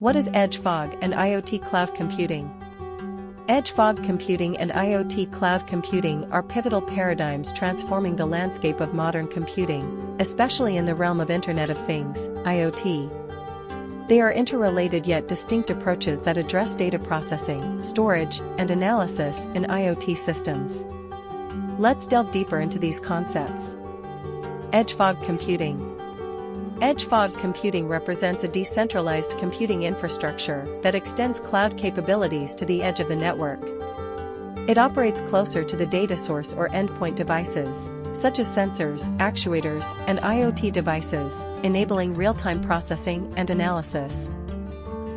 What is edge fog and IoT cloud computing? Edge fog computing and IoT cloud computing are pivotal paradigms transforming the landscape of modern computing, especially in the realm of Internet of Things, IoT. They are interrelated yet distinct approaches that address data processing, storage, and analysis in IoT systems. Let's delve deeper into these concepts. Edge fog computing. Edge fog computing represents a decentralized computing infrastructure that extends cloud capabilities to the edge of the network. It operates closer to the data source or endpoint devices, such as sensors, actuators, and IoT devices, enabling real-time processing and analysis.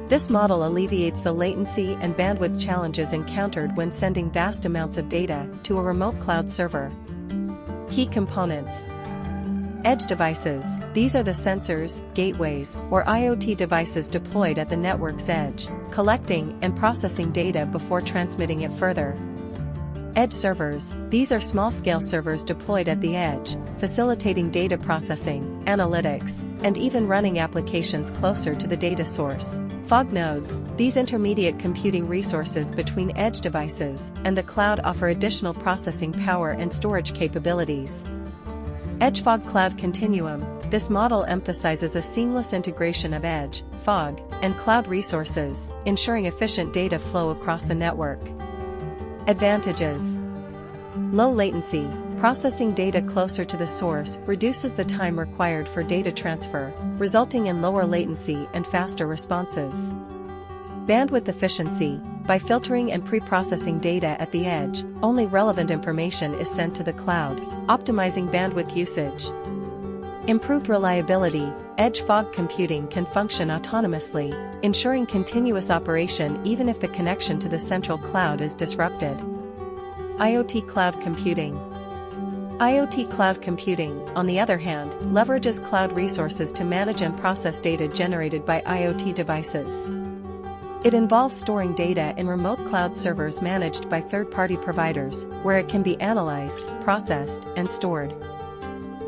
This model alleviates the latency and bandwidth challenges encountered when sending vast amounts of data to a remote cloud server. Key components. Edge devices. These are the sensors, gateways, or IoT devices deployed at the network's edge, collecting and processing data before transmitting it further. Edge servers. These are small-scale servers deployed at the edge, facilitating data processing, analytics, and even running applications closer to the data source. Fog nodes. These intermediate computing resources between edge devices and the cloud offer additional processing power and storage capabilities. Edge fog cloud continuum. This model emphasizes a seamless integration of edge, fog, and cloud resources, ensuring efficient data flow across the network. Advantages. Low latency. Processing data closer to the source reduces the time required for data transfer, resulting in lower latency and faster responses. Bandwidth efficiency. By filtering and pre-processing data at the edge, only relevant information is sent to the cloud, optimizing bandwidth usage. Improved reliability. Edge fog computing can function autonomously, ensuring continuous operation even if the connection to the central cloud is disrupted. IoT cloud computing. IoT cloud computing, on the other hand, leverages cloud resources to manage and process data generated by IoT devices. It involves storing data in remote cloud servers managed by third-party providers, where it can be analyzed, processed, and stored.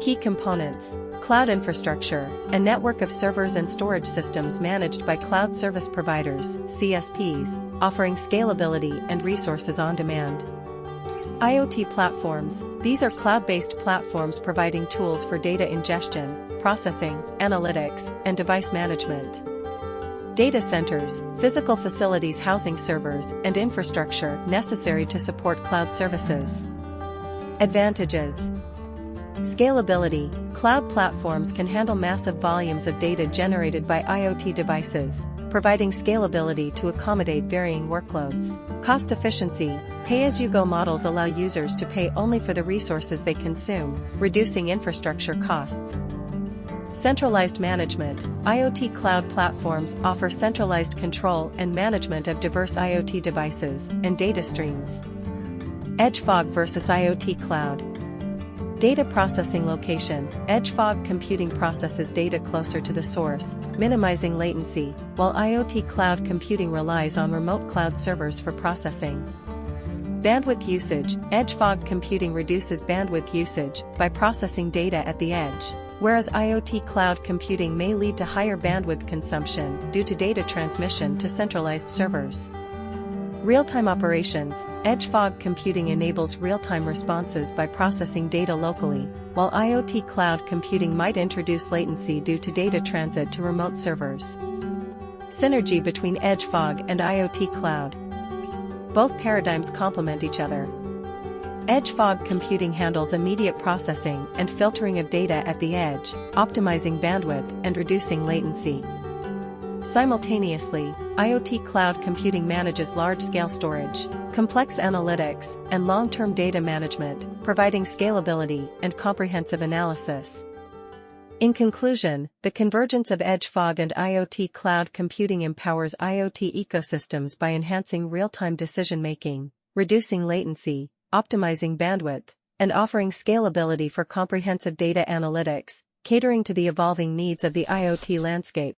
Key components. Cloud infrastructure, a network of servers and storage systems managed by cloud service providers, CSPs, offering scalability and resources on demand. IoT platforms. These are cloud-based platforms providing tools for data ingestion, processing, analytics, and device management. Data centers, physical facilities housing servers and infrastructure necessary to support cloud services. Advantages. Scalability. Cloud platforms can handle massive volumes of data generated by IoT devices, providing scalability to accommodate varying workloads. Cost efficiency. Pay-as-you-go models allow users to pay only for the resources they consume, reducing infrastructure costs. Centralized management. IoT cloud platforms offer centralized control and management of diverse IoT devices and data streams. Edge fog versus IoT cloud. Data processing location. Edge fog computing processes data closer to the source, minimizing latency, while IoT cloud computing relies on remote cloud servers for processing. Bandwidth usage. Edge fog computing reduces bandwidth usage by processing data at the edge, whereas IoT cloud computing may lead to higher bandwidth consumption due to data transmission to centralized servers. Real-time operations. Edge fog computing enables real-time responses by processing data locally, while IoT cloud computing might introduce latency due to data transit to remote servers. Synergy between edge fog and IoT cloud. Both paradigms complement each other. Edge fog computing handles immediate processing and filtering of data at the edge, optimizing bandwidth and reducing latency. Simultaneously, IoT cloud computing manages large-scale storage, complex analytics, and long-term data management, providing scalability and comprehensive analysis. In conclusion, the convergence of edge fog and IoT cloud computing empowers IoT ecosystems by enhancing real-time decision-making, reducing latency, optimizing bandwidth, and offering scalability for comprehensive data analytics, catering to the evolving needs of the IoT landscape.